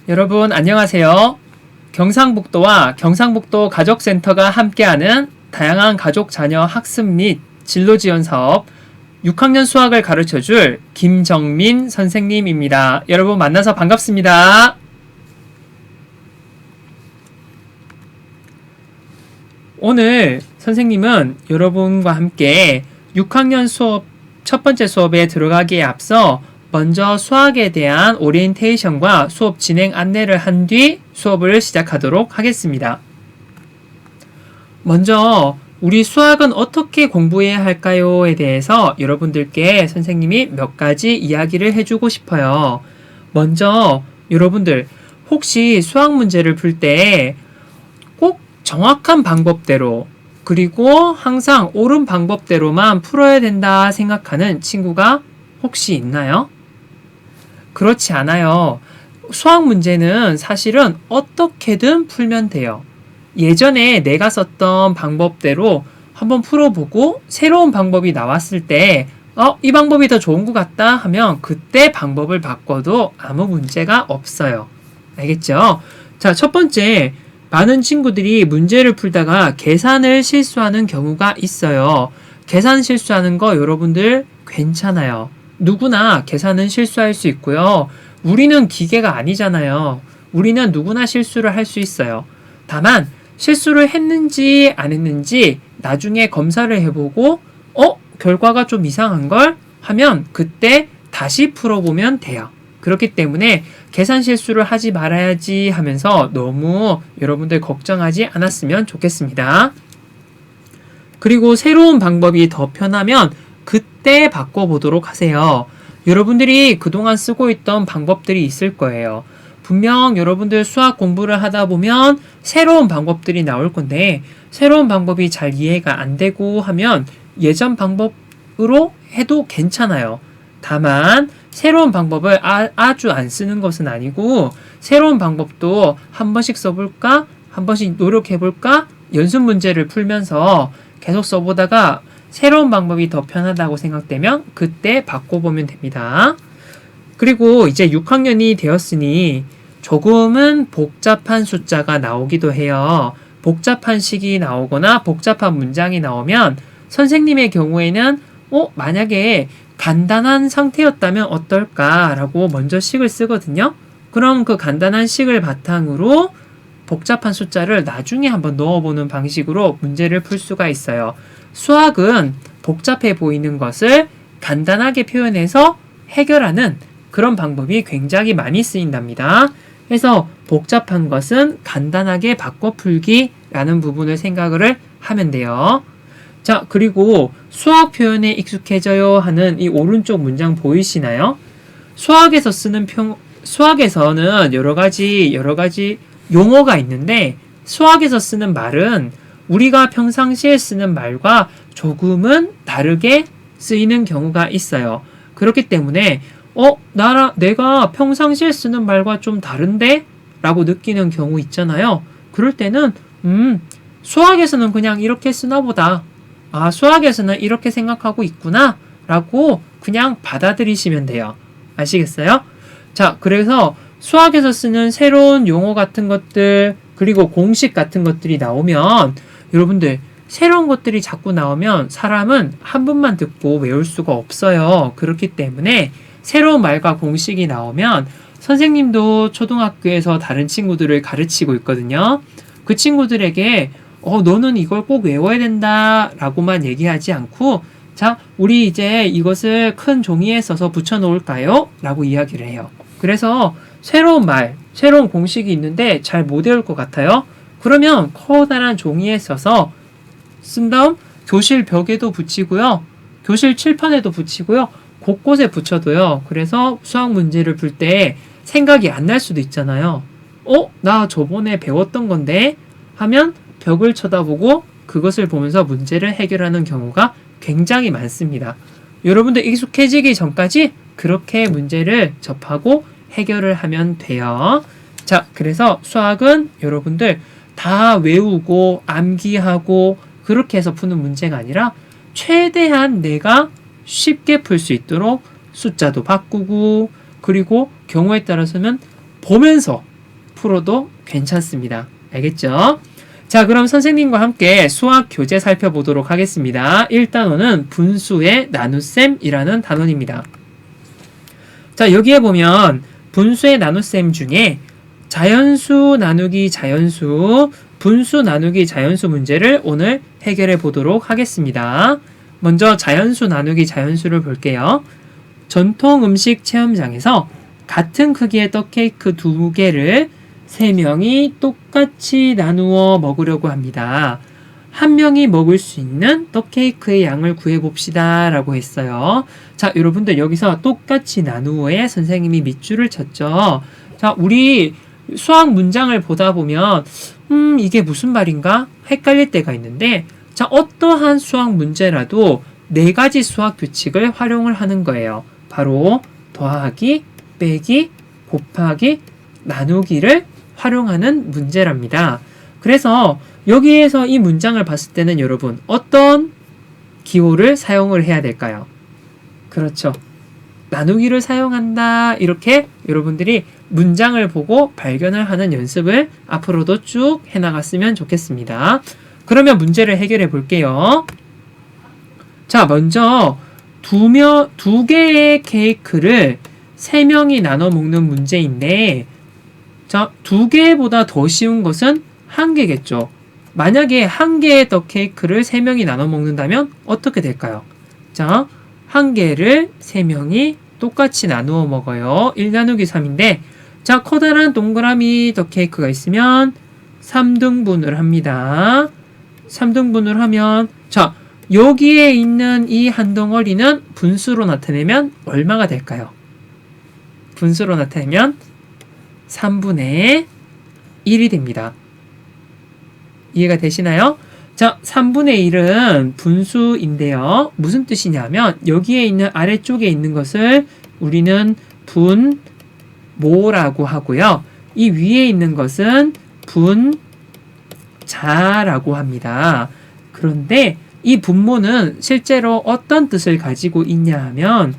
여러분 안녕하세요. 경상북도와 경상북도 가족센터가 함께하는 다양한 가족 자녀 학습 및 진로 지원 사업 6학년 수학을 가르쳐줄 김정민 선생님입니다. 여러분 만나서 반갑습니다. 오늘 선생님은 여러분과 함께 6학년 수업 첫 번째 수업에 들어가기에 앞서 먼저 수학에 대한 오리엔테이션과 수업 진행 안내를 한 뒤 수업을 시작하도록 하겠습니다. 먼저 우리 수학은 어떻게 공부해야 할까요?에 대해서 여러분들께 선생님이 몇 가지 이야기를 해주고 싶어요. 먼저 여러분들 혹시 수학 문제를 풀 때 꼭 정확한 방법대로 그리고 항상 옳은 방법대로만 풀어야 된다 생각하는 친구가 혹시 있나요? 그렇지 않아요. 수학 문제는 사실은 어떻게든 풀면 돼요. 예전에 내가 썼던 방법대로 한번 풀어보고 새로운 방법이 나왔을 때 이 방법이 더 좋은 것 같다 하면 그때 방법을 바꿔도 아무 문제가 없어요. 알겠죠? 자, 첫 번째, 많은 친구들이 문제를 풀다가 계산을 실수하는 경우가 있어요. 계산 실수하는 거 여러분들 괜찮아요. 누구나 계산은 실수할 수 있고요. 우리는 기계가 아니잖아요. 우리는 누구나 실수를 할 수 있어요. 다만 실수를 했는지 안 했는지 나중에 검사를 해보고 결과가 좀 이상한 걸 하면 그때 다시 풀어보면 돼요. 그렇기 때문에 계산 실수를 하지 말아야지 하면서 너무 여러분들 걱정하지 않았으면 좋겠습니다. 그리고 새로운 방법이 더 편하면 그때 바꿔보도록 하세요. 여러분들이 그동안 쓰고 있던 방법들이 있을 거예요. 분명 여러분들 수학 공부를 하다 보면 새로운 방법들이 나올 건데 새로운 방법이 잘 이해가 안 되고 하면 예전 방법으로 해도 괜찮아요. 다만 새로운 방법을 아주 안 쓰는 것은 아니고 새로운 방법도 한 번씩 써볼까? 한 번씩 노력해볼까? 연습 문제를 풀면서 계속 써보다가 새로운 방법이 더 편하다고 생각되면 그때 바꿔보면 됩니다. 그리고 이제 6학년이 되었으니 조금은 복잡한 숫자가 나오기도 해요. 복잡한 식이 나오거나 복잡한 문장이 나오면 선생님의 경우에는 만약에 간단한 상태였다면 어떨까라고 먼저 식을 쓰거든요. 그럼 그 간단한 식을 바탕으로 복잡한 숫자를 나중에 한번 넣어보는 방식으로 문제를 풀 수가 있어요. 수학은 복잡해 보이는 것을 간단하게 표현해서 해결하는 그런 방법이 굉장히 많이 쓰인답니다. 그래서 복잡한 것은 간단하게 바꿔 풀기라는 부분을 생각을 하면 돼요. 자, 그리고 수학 표현에 익숙해져요 하는 이 오른쪽 문장 보이시나요? 수학에서는 여러 가지 용어가 있는데 수학에서 쓰는 말은 우리가 평상시에 쓰는 말과 조금은 다르게 쓰이는 경우가 있어요. 그렇기 때문에 내가 평상시에 쓰는 말과 좀 다른데? 라고 느끼는 경우 있잖아요. 그럴 때는 수학에서는 그냥 이렇게 쓰나 보다. 수학에서는 이렇게 생각하고 있구나 라고 그냥 받아들이시면 돼요. 아시겠어요? 자, 그래서 수학에서 쓰는 새로운 용어 같은 것들 그리고 공식 같은 것들이 나오면 여러분들 새로운 것들이 자꾸 나오면 사람은 한 번만 듣고 외울 수가 없어요. 그렇기 때문에 새로운 말과 공식이 나오면 선생님도 초등학교에서 다른 친구들을 가르치고 있거든요. 그 친구들에게 너는 이걸 꼭 외워야 된다 라고만 얘기하지 않고 자, 우리 이제 이것을 큰 종이에 써서 붙여 놓을까요? 라고 이야기를 해요. 그래서 새로운 말, 새로운 공식이 있는데 잘 못 외울 것 같아요. 그러면 커다란 종이에 써서 쓴 다음 교실 벽에도 붙이고요. 교실 칠판에도 붙이고요. 곳곳에 붙여둬요. 그래서 수학 문제를 풀 때 생각이 안 날 수도 있잖아요. 나 저번에 배웠던 건데 하면 벽을 쳐다보고 그것을 보면서 문제를 해결하는 경우가 굉장히 많습니다. 여러분들 익숙해지기 전까지 그렇게 문제를 접하고 해결을 하면 돼요. 자, 그래서 수학은 여러분들 다 외우고 암기하고 그렇게 해서 푸는 문제가 아니라 최대한 내가 쉽게 풀 수 있도록 숫자도 바꾸고 그리고 경우에 따라서는 보면서 풀어도 괜찮습니다. 알겠죠? 자, 그럼 선생님과 함께 수학 교재 살펴보도록 하겠습니다. 1단원은 분수의 나눗셈이라는 단원입니다. 자, 여기에 보면 분수의 나눗셈 중에 자연수 나누기 자연수, 분수 나누기 자연수 문제를 오늘 해결해 보도록 하겠습니다. 먼저 자연수 나누기 자연수를 볼게요. 전통 음식 체험장에서 같은 크기의 떡케이크 2개를 3명이 똑같이 나누어 먹으려고 합니다. 한 명이 먹을 수 있는 떡케이크의 양을 구해봅시다 라고 했어요. 자, 여러분들 여기서 똑같이 나누어에 선생님이 밑줄을 쳤죠. 자, 우리 수학 문장을 보다 보면 이게 무슨 말인가 헷갈릴 때가 있는데, 자, 어떠한 수학 문제라도 4가지 수학 규칙을 활용을 하는 거예요. 바로 더하기, 빼기, 곱하기, 나누기를 활용하는 문제랍니다. 그래서 여기에서 이 문장을 봤을 때는 여러분 어떤 기호를 사용을 해야 될까요? 그렇죠. 나누기를 사용한다. 이렇게 여러분들이 문장을 보고 발견을 하는 연습을 앞으로도 쭉 해나갔으면 좋겠습니다. 그러면 문제를 해결해 볼게요. 자, 먼저 2개의 케이크를 3명이 나눠 먹는 문제인데, 자, 2개보다 더 쉬운 것은 1개겠죠. 만약에 1개의 떡 케이크를 3명이 나눠 먹는다면 어떻게 될까요? 자, 1개를 3명이 똑같이 나누어 먹어요. 1 나누기 3인데, 자, 커다란 동그라미 떡 케이크가 있으면 3등분을 합니다. 3등분을 하면, 자, 여기에 있는 이 한 덩어리는 분수로 나타내면 얼마가 될까요? 분수로 나타내면 3분의 1이 됩니다. 이해가 되시나요? 자, 3분의 1은 분수인데요. 무슨 뜻이냐면 여기에 있는 아래쪽에 있는 것을 우리는 분모라고 하고요. 이 위에 있는 것은 분자라고 합니다. 그런데 이 분모는 실제로 어떤 뜻을 가지고 있냐 하면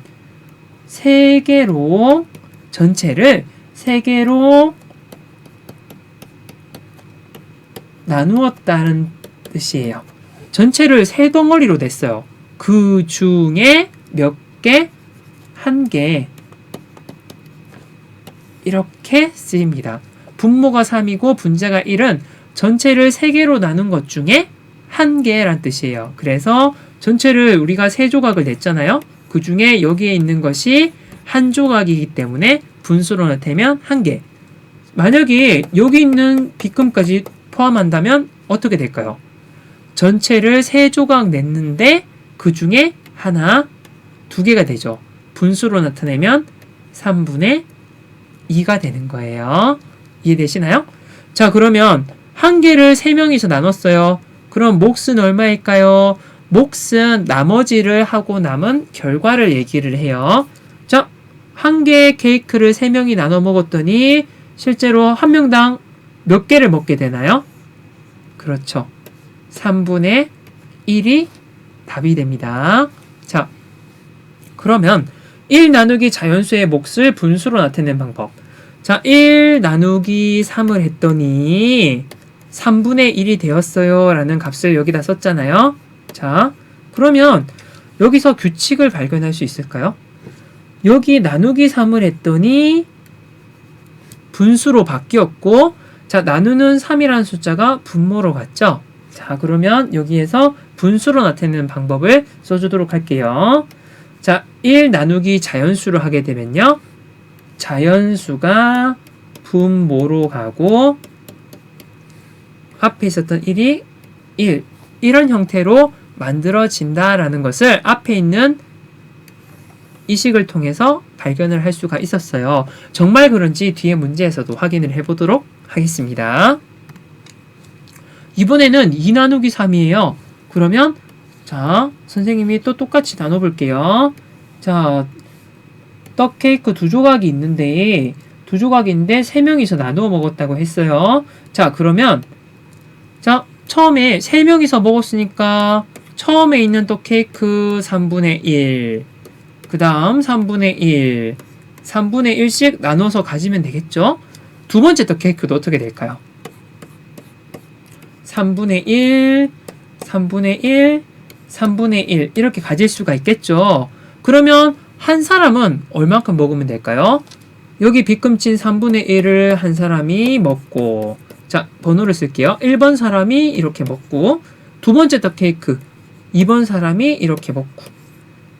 전체를 3개로 나누었다는 뜻이에요. 전체를 3덩어리로 냈어요. 그 중에 몇 개? 1개. 이렇게 쓰입니다. 분모가 3이고 분자가 1은 전체를 3개로 나눈 것 중에 1개란 뜻이에요. 그래서 전체를 우리가 3조각을 냈잖아요. 그 중에 여기에 있는 것이 1조각이기 때문에 분수로 나타내면 1개. 만약에 여기 있는 빗금까지 포함한다면 어떻게 될까요? 전체를 3조각 냈는데 그 중에 하나, 2개가 되죠. 분수로 나타내면 3분의 2가 되는 거예요. 이해되시나요? 자, 그러면 1개를 3명이서 나눴어요. 그럼 몫은 얼마일까요? 몫은 나머지를 하고 남은 결과를 얘기를 해요. 자, 1개의 케이크를 3명이 나눠 먹었더니 실제로 한 명당 몇 개를 먹게 되나요? 그렇죠. 3분의 1이 답이 됩니다. 자, 그러면 1 나누기 자연수의 몫을 분수로 나타내는 방법. 자, 1 나누기 3을 했더니 3분의 1이 되었어요 라는 값을 여기다 썼잖아요. 자, 그러면 여기서 규칙을 발견할 수 있을까요? 여기 나누기 3을 했더니 분수로 바뀌었고, 자, 나누는 3이라는 숫자가 분모로 갔죠. 자, 그러면 여기에서 분수로 나타내는 방법을 써주도록 할게요. 자, 1 나누기 자연수로 하게 되면요, 자연수가 분모로 가고 앞에 있었던 1이 1, 이런 형태로 만들어진다라는 것을 앞에 있는 이 식을 통해서 발견을 할 수가 있었어요. 정말 그런지 뒤에 문제에서도 확인을 해보도록 하겠습니다. 이번에는 2 나누기 3이에요. 그러면 자, 선생님이 또 똑같이 나눠볼게요. 자, 떡 케이크 2조각이 있는데 2조각인데 3명이서 나누어 먹었다고 했어요. 자, 그러면 자, 처음에 3명이서 먹었으니까 처음에 있는 떡 케이크 3분의 1, 그 다음 3분의 1, 3분의 1씩 나눠서 가지면 되겠죠? 두 번째 더 케이크도 어떻게 될까요? 3분의 1, 3분의 1, 3분의 1 이렇게 가질 수가 있겠죠. 그러면 한 사람은 얼만큼 먹으면 될까요? 여기 빗금친 3분의 1을 한 사람이 먹고, 자, 번호를 쓸게요. 1번 사람이 이렇게 먹고, 두 번째 더 케이크 2번 사람이 이렇게 먹고,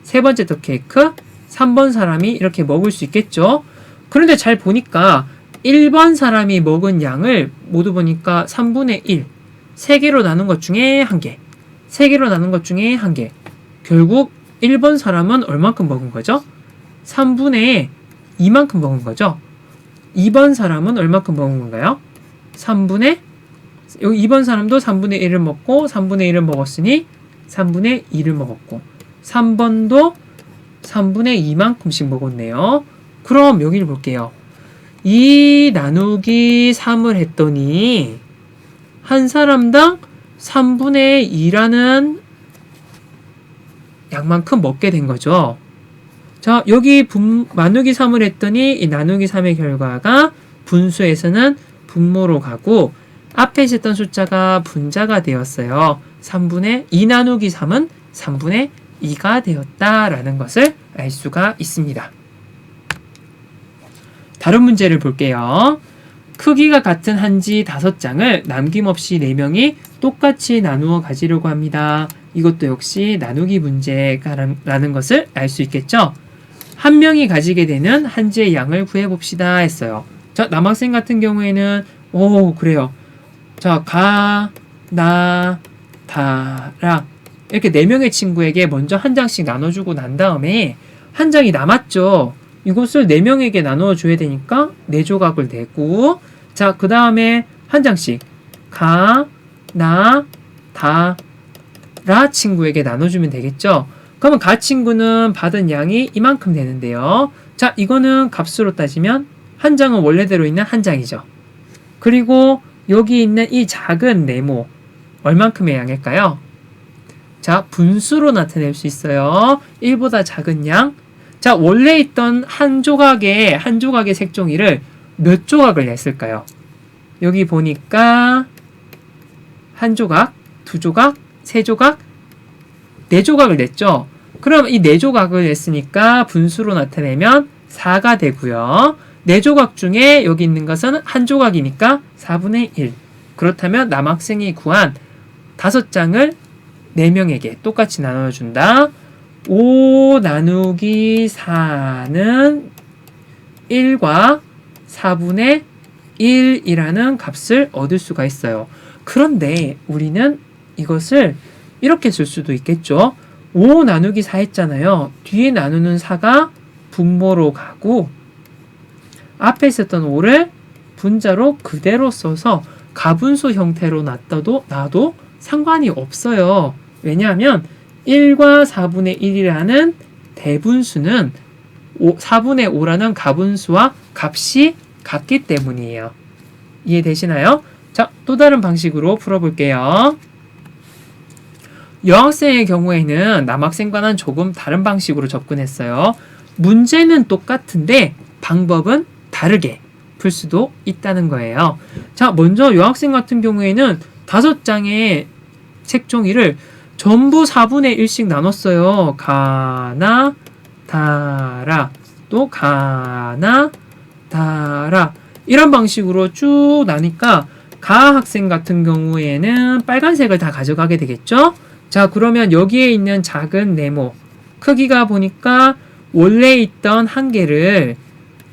세 번째 더 케이크 3번 사람이 이렇게 먹을 수 있겠죠. 그런데 잘 보니까 1번 사람이 먹은 양을 모두 보니까 3분의 1, 3개로 나눈 것 중에 1개, 3개로 나눈 것 중에 1개. 결국 1번 사람은 얼만큼 먹은 거죠? 3분의 2만큼 먹은 거죠. 2번 사람은 얼만큼 먹은 건가요? 3분의, 여기 2번 사람도 3분의 1을 먹고 3분의 1을 먹었으니 3분의 2를 먹었고, 3번도 3분의 2만큼씩 먹었네요. 그럼 여기를 볼게요. 2 나누기 3을 했더니 한 사람당 3분의 2라는 양만큼 먹게 된 거죠. 자, 여기 나누기 3을 했더니 이 나누기 3의 결과가 분수에서는 분모로 가고 앞에 있었던 숫자가 분자가 되었어요. 3분의 2 나누기 3은 3분의 2가 되었다라는 것을 알 수가 있습니다. 다른 문제를 볼게요. 크기가 같은 한지 5장을 남김없이 4명이 똑같이 나누어 가지려고 합니다. 이것도 역시 나누기 문제라는 것을 알 수 있겠죠? 한 명이 가지게 되는 한지의 양을 구해봅시다 했어요. 자, 남학생 같은 경우에는 그래요. 자, 가, 나, 다, 라 이렇게 4명의 친구에게 먼저 한 장씩 나눠주고 난 다음에 한 장이 남았죠. 이것을 4명에게 나눠줘야 되니까 4조각을 내고, 자, 그 다음에 한 장씩 가, 나, 다, 라 친구에게 나눠주면 되겠죠. 그러면 가 친구는 받은 양이 이만큼 되는데요. 자, 이거는 값으로 따지면 한 장은 원래대로 있는 한 장이죠. 그리고 여기 있는 이 작은 네모 얼만큼의 양일까요? 자, 분수로 나타낼 수 있어요. 1보다 작은 양. 자, 원래 있던 한 조각의 색종이를 몇 조각을 냈을까요? 여기 보니까 한 조각, 두 조각, 세 조각, 네 조각을 냈죠. 그럼 이 네 조각을 냈으니까 분수로 나타내면 4가 되고요. 네 조각 중에 여기 있는 것은 한 조각이니까 4분의 1. 그렇다면 남학생이 구한 5장을 4명에게 똑같이 나눠준다. 5 나누기 4는 1과 4분의 1이라는 값을 얻을 수가 있어요. 그런데 우리는 이것을 이렇게 쓸 수도 있겠죠. 5 나누기 4 했잖아요. 뒤에 나누는 4가 분모로 가고 앞에 있었던 5를 분자로 그대로 써서 가분수 형태로 놔도 상관이 없어요. 왜냐하면 1과 4분의 1이라는 대분수는 4분의 5라는 가분수와 값이 같기 때문이에요. 이해되시나요? 자, 또 다른 방식으로 풀어볼게요. 여학생의 경우에는 남학생과는 조금 다른 방식으로 접근했어요. 문제는 똑같은데 방법은 다르게 풀 수도 있다는 거예요. 자, 먼저 여학생 같은 경우에는 5장의 색종이를 전부 4분의 1씩 나눴어요. 가나, 다라, 또 가나, 다라. 이런 방식으로 쭉 나니까 가 학생 같은 경우에는 빨간색을 다 가져가게 되겠죠? 자, 그러면 여기에 있는 작은 네모 크기가 보니까 원래 있던 한 개를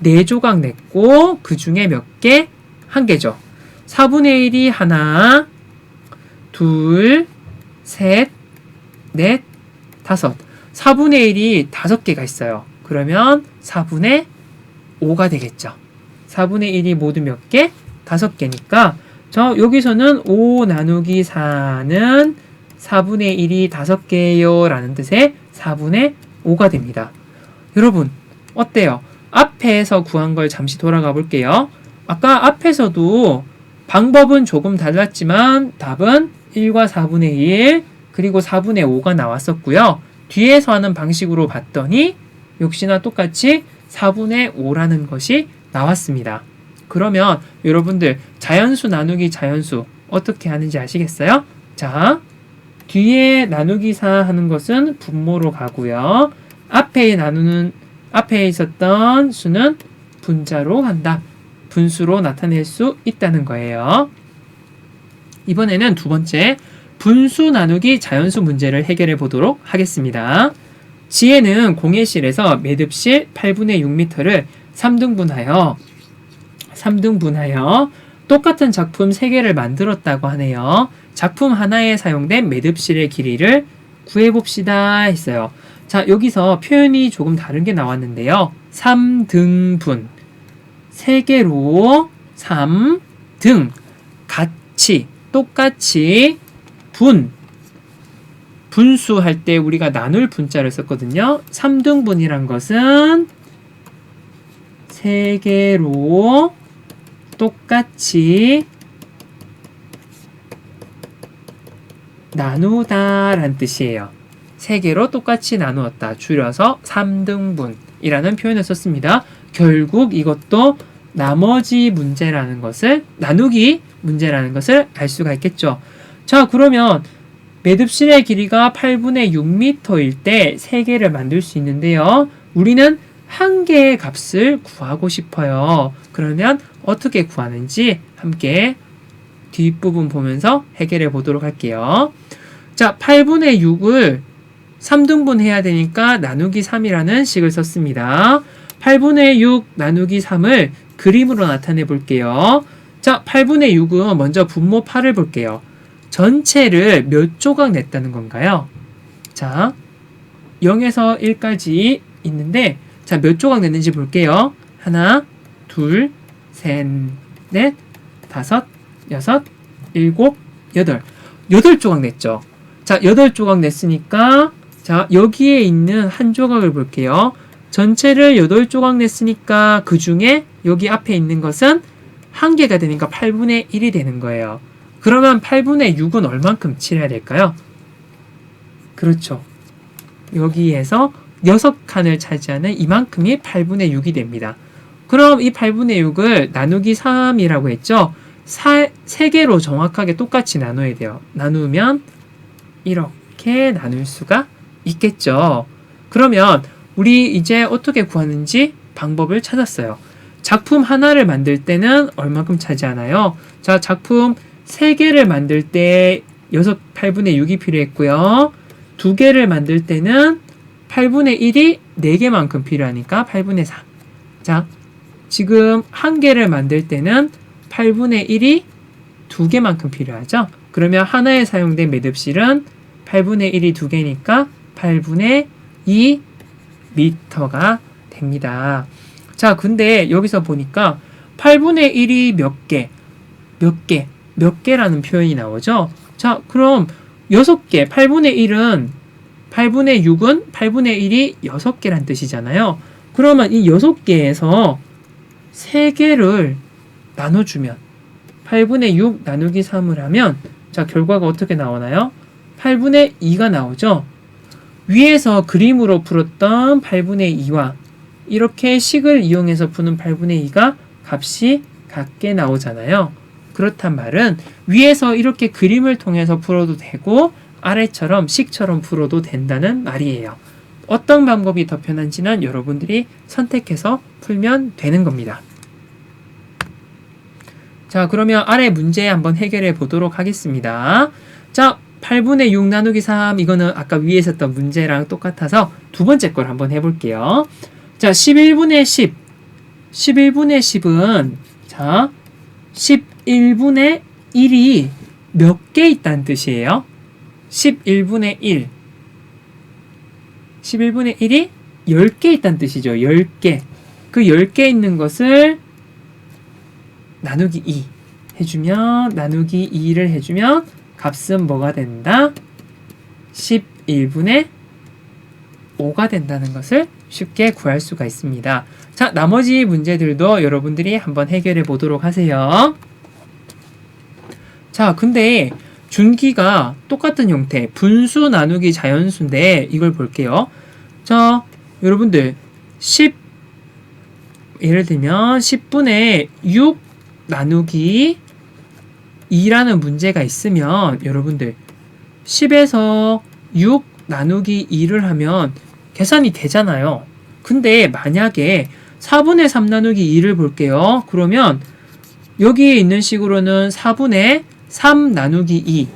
4조각 냈고 그 중에 몇 개? 한 개죠. 4분의 1이 하나, 둘, 셋, 넷, 다섯. 4분의 1이 5개가 있어요. 그러면 4분의 5가 되겠죠. 4분의 1이 모두 몇 개? 5개니까 여기서는 5 나누기 4는 4분의 1이 5개예요 라는 뜻의 4분의 5가 됩니다. 여러분 어때요? 앞에서 구한 걸 잠시 돌아가 볼게요. 아까 앞에서도 방법은 조금 달랐지만 답은 1과 4분의 1 그리고 4분의 5가 나왔었고요. 뒤에서 하는 방식으로 봤더니 역시나 똑같이 4분의 5라는 것이 나왔습니다. 그러면 여러분들 자연수 나누기 자연수 어떻게 하는지 아시겠어요? 자, 뒤에 나누기 4 하는 것은 분모로 가고요. 앞에 있었던 수는 분자로 한다. 분수로 나타낼 수 있다는 거예요. 이번에는 두 번째 분수 나누기 자연수 문제를 해결해 보도록 하겠습니다. 지혜는 공예실에서 매듭실 8분의 6m를 3등분하여 똑같은 작품 3개를 만들었다고 하네요. 작품 하나에 사용된 매듭실의 길이를 구해봅시다 했어요. 자, 여기서 표현이 조금 다른 게 나왔는데요. 3등분 3개로 3등 똑같이 분수할 때 우리가 나눌 분자를 썼거든요. 3등분이란 것은 3개로 똑같이 나누다 라는 뜻이에요. 3개로 똑같이 나누었다. 줄여서 3등분이라는 표현을 썼습니다. 결국 이것도 나누기 문제라는 것을 알 수가 있겠죠. 자, 그러면 매듭실의 길이가 8분의 6m일 때 3개를 만들 수 있는데요. 우리는 한 개의 값을 구하고 싶어요. 그러면 어떻게 구하는지 함께 뒷부분 보면서 해결해 보도록 할게요. 자, 8분의 6을 3등분 해야 되니까 나누기 3이라는 식을 썼습니다. 8분의 6 나누기 3을 그림으로 나타내 볼게요. 자, 8분의 6은 먼저 분모 8을 볼게요. 전체를 몇 조각 냈다는 건가요? 자, 0에서 1까지 있는데, 자, 몇 조각 냈는지 볼게요. 하나, 둘, 셋, 넷, 다섯, 여섯, 일곱, 여덟. 8조각 냈죠. 자, 8조각 냈으니까, 자, 여기에 있는 한 조각을 볼게요. 전체를 8조각 냈으니까 그 중에 여기 앞에 있는 것은 한 개가 되니까 8분의 1이 되는 거예요. 그러면 8분의 6은 얼만큼 칠해야 될까요? 그렇죠. 여기에서 6칸을 차지하는 이만큼이 8분의 6이 됩니다. 그럼 이 8분의 6을 나누기 3이라고 했죠? 3개로 정확하게 똑같이 나눠야 돼요. 나누면 이렇게 나눌 수가 있겠죠. 그러면 우리 이제 어떻게 구하는지 방법을 찾았어요. 작품 하나를 만들 때는 얼마큼 차지하나요? 자, 작품 3개를 만들 때 8분의 6이 필요했고요. 2개를 만들 때는 8분의 1이 4개만큼 필요하니까 8분의 4. 자, 지금 1개를 만들 때는 8분의 1이 2개만큼 필요하죠. 그러면 하나에 사용된 매듭실은 8분의 1이 2개니까 8분의 2 미터가 됩니다. 자, 근데 여기서 보니까 8분의 1이 몇 개라는 표현이 나오죠? 자, 그럼 6개, 8분의 6은 8분의 1이 6개란 뜻이잖아요. 그러면 이 6개에서 3개를 나눠주면 8분의 6 나누기 3을 하면 자, 결과가 어떻게 나오나요? 8분의 2가 나오죠? 위에서 그림으로 풀었던 8분의 2와 이렇게 식을 이용해서 푸는 8분의 2가 값이 같게 나오잖아요. 그렇단 말은 위에서 이렇게 그림을 통해서 풀어도 되고 아래처럼 식처럼 풀어도 된다는 말이에요. 어떤 방법이 더 편한지는 여러분들이 선택해서 풀면 되는 겁니다. 자, 그러면 아래 문제 한번 해결해 보도록 하겠습니다. 자, 8분의 6 나누기 3 이거는 아까 위에 있었던 문제랑 똑같아서 두 번째 걸 한번 해볼게요. 자, 11분의 10 11분의 10은 자 11분의 1이 몇 개 있다는 뜻이에요? 11분의 1 11분의 1이 10개 있다는 뜻이죠. 10개. 그 10개 있는 것을 나누기 2 해주면 나누기 2를 해주면 값은 뭐가 된다? 11분의 5가 된다는 것을 쉽게 구할 수가 있습니다. 자, 나머지 문제들도 여러분들이 한번 해결해 보도록 하세요. 자, 근데 준기가 똑같은 형태, 분수 나누기 자연수인데 이걸 볼게요. 자, 여러분들 10 예를 들면 10분의 6 나누기 2라는 문제가 있으면 여러분들 10에서 6 나누기 2를 하면 계산이 되잖아요. 근데 만약에 4분의 3 나누기 2를 볼게요. 그러면 여기에 있는 식으로는 4분의 3 나누기 2.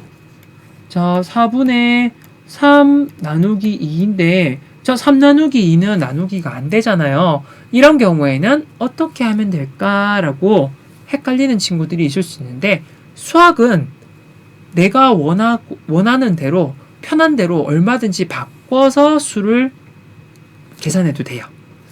자, 4분의 3 나누기 2인데 저 3 나누기 2는 나누기가 안 되잖아요. 이런 경우에는 어떻게 하면 될까라고 헷갈리는 친구들이 있을 수 있는데 수학은 내가 원하는 대로 편한 대로 얼마든지 바꿔서 수를 계산해도 돼요.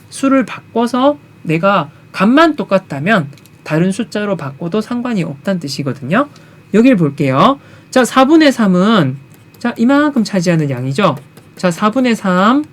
수를 바꿔서 내가 값만 똑같다면 다른 숫자로 바꿔도 상관이 없다는 뜻이거든요. 여기를 볼게요. 자, 4분의 3은 자, 이만큼 차지하는 양이죠. 자, 4분의 3.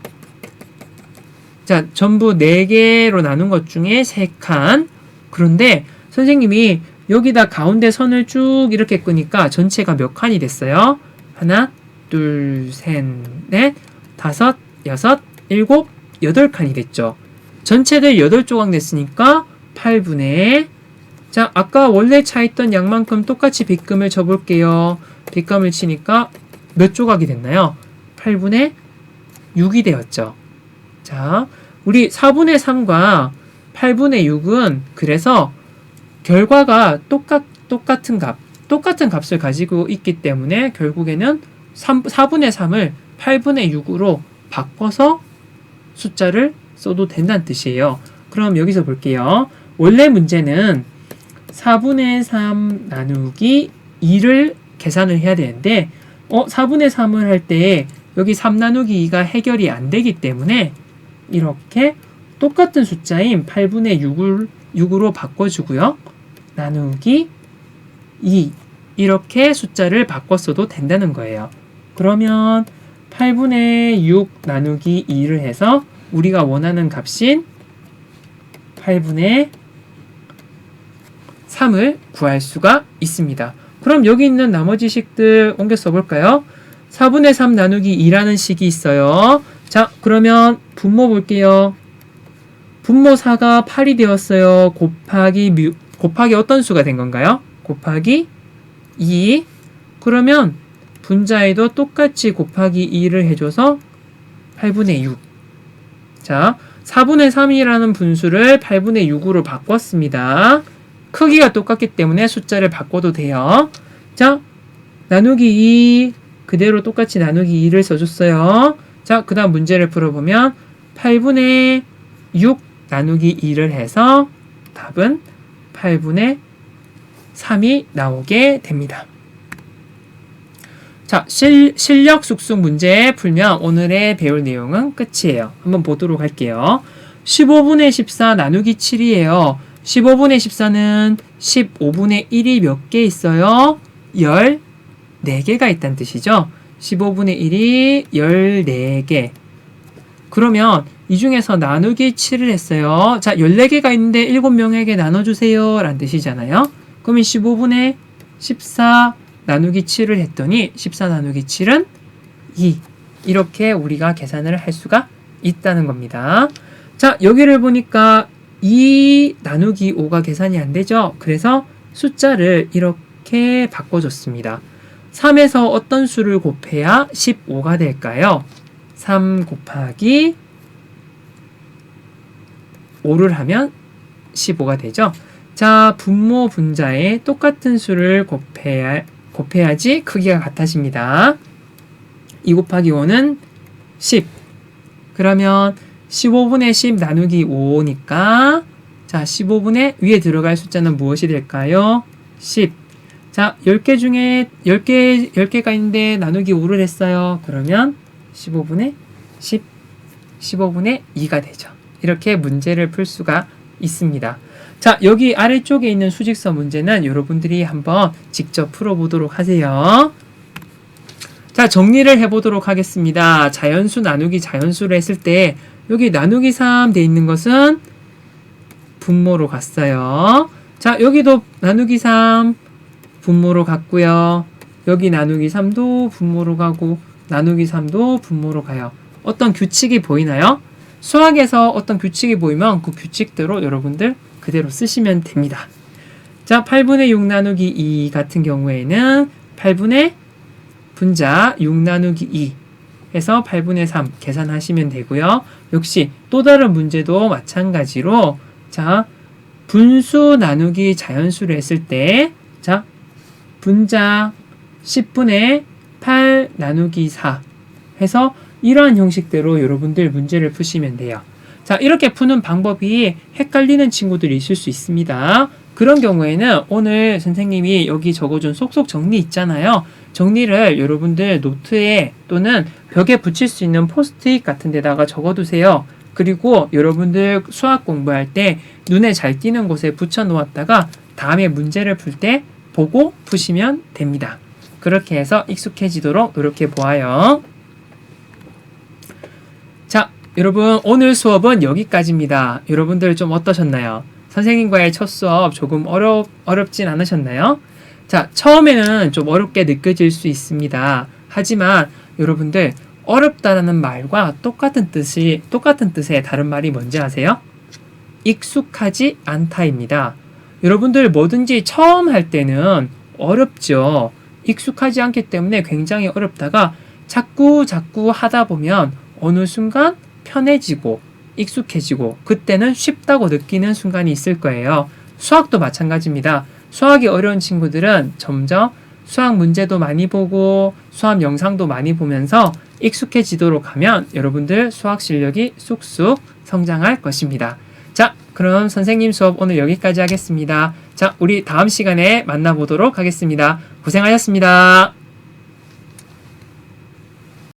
자, 전부 4개로 나눈 것 중에 3칸. 그런데 선생님이 여기다 가운데 선을 쭉 이렇게 끄니까 전체가 몇 칸이 됐어요? 하나, 둘, 셋, 넷, 다섯, 여섯, 일곱, 8칸이 됐죠. 전체들 8조각 냈으니까 8분의 자, 아까 원래 차있던 양만큼 똑같이 빗금을 쳐볼게요. 빗금을 치니까 몇 조각이 됐나요? 8분의 6이 되었죠. 자, 우리 4분의 3과 8분의 6은 그래서 결과가 똑같은 값을 가지고 있기 때문에 결국에는 4분의 3을 8분의 6으로 바꿔서 숫자를 써도 된다는 뜻이에요. 그럼 여기서 볼게요. 원래 문제는 4분의 3 나누기 2를 계산을 해야 되는데 4분의 3을 할 때 여기 3 나누기 2가 해결이 안 되기 때문에 이렇게 똑같은 숫자인 8분의 6으로 바꿔주고요. 나누기 2 이렇게 숫자를 바꿨어도 된다는 거예요. 그러면 8분의 6 나누기 2를 해서 우리가 원하는 값인 8분의 3을 구할 수가 있습니다. 그럼 여기 있는 나머지 식들 옮겨 써볼까요? 4분의 3 나누기 2라는 식이 있어요. 자, 그러면 분모 볼게요. 분모 4가 8이 되었어요. 곱하기 어떤 수가 된 건가요? 곱하기 2. 그러면 분자에도 똑같이 곱하기 2를 해줘서 8분의 6. 자, 4분의 3이라는 분수를 8분의 6으로 바꿨습니다. 크기가 똑같기 때문에 숫자를 바꿔도 돼요. 자, 나누기 2 그대로 똑같이 나누기 2를 써줬어요. 자, 그 다음 문제를 풀어보면 8분의 6 나누기 2를 해서 답은 8분의 3이 나오게 됩니다. 자, 실력 숙속 문제 풀면 오늘의 배울 내용은 끝이에요. 한번 보도록 할게요. 15분의 14 나누기 7이에요. 15분의 14는 15분의 1이 몇 개 있어요? 14개가 있다는 뜻이죠. 15분의 1이 14개. 그러면 이 중에서 나누기 7을 했어요. 자, 14개가 있는데 7명에게 나눠주세요. 라는 뜻이잖아요. 그러면 15분의 14 나누기 7을 했더니 14 나누기 7은 2. 이렇게 우리가 계산을 할 수가 있다는 겁니다. 자, 여기를 보니까 2 나누기 5가 계산이 안 되죠. 그래서 숫자를 이렇게 바꿔줬습니다. 3에서 어떤 수를 곱해야 15가 될까요? 3 곱하기 5를 하면 15가 되죠. 자, 분모 분자에 똑같은 수를 곱해야지 크기가 같아집니다. 2 곱하기 5는 10. 그러면 15분의 10 나누기 5니까 자, 15분의 위에 들어갈 숫자는 무엇이 될까요? 10. 자, 10개 중에 10개가 있는데 나누기 5를 했어요. 그러면 15분의 10, 15분의 2가 되죠. 이렇게 문제를 풀 수가 있습니다. 자, 여기 아래쪽에 있는 수직선 문제는 여러분들이 한번 직접 풀어보도록 하세요. 자, 정리를 해보도록 하겠습니다. 자연수 나누기 자연수를 했을 때 여기 나누기 3 돼 있는 것은 분모로 갔어요. 자, 여기도 나누기 3 분모로 갔고요. 여기 나누기 3도 분모로 가고 나누기 3도 분모로 가요. 어떤 규칙이 보이나요? 수학에서 어떤 규칙이 보이면 그 규칙대로 여러분들 그대로 쓰시면 됩니다. 자, 8분의 6 나누기 2 같은 경우에는 8분의 분자 6 나누기 2 해서 8분의 3 계산하시면 되고요. 역시 또 다른 문제도 마찬가지로 자, 분수 나누기 자연수를 했을 때 자, 분자 10분의 8 나누기 4 해서 이러한 형식대로 여러분들 문제를 푸시면 돼요. 자, 이렇게 푸는 방법이 헷갈리는 친구들이 있을 수 있습니다. 그런 경우에는 오늘 선생님이 여기 적어준 속속 정리 있잖아요. 정리를 여러분들 노트에 또는 벽에 붙일 수 있는 포스트잇 같은 데다가 적어두세요. 그리고 여러분들 수학 공부할 때 눈에 잘 띄는 곳에 붙여 놓았다가 다음에 문제를 풀 때 보고 푸시면 됩니다. 그렇게 해서 익숙해지도록 노력해 보아요. 자, 여러분 오늘 수업은 여기까지입니다. 여러분들 좀 어떠셨나요? 선생님과의 첫 수업 조금 어렵진 않으셨나요? 자, 처음에는 좀 어렵게 느껴질 수 있습니다. 하지만 여러분들 어렵다라는 말과 똑같은 뜻의 다른 말이 뭔지 아세요? 익숙하지 않다입니다. 여러분들 뭐든지 처음 할 때는 어렵죠. 익숙하지 않기 때문에 굉장히 어렵다가 자꾸 하다 보면 어느 순간 편해지고 익숙해지고 그때는 쉽다고 느끼는 순간이 있을 거예요. 수학도 마찬가지입니다. 수학이 어려운 친구들은 점점 수학 문제도 많이 보고 수학 영상도 많이 보면서 익숙해지도록 하면 여러분들 수학 실력이 쑥쑥 성장할 것입니다. 자, 그럼 선생님 수업 오늘 여기까지 하겠습니다. 자, 우리 다음 시간에 만나보도록 하겠습니다. 고생하셨습니다.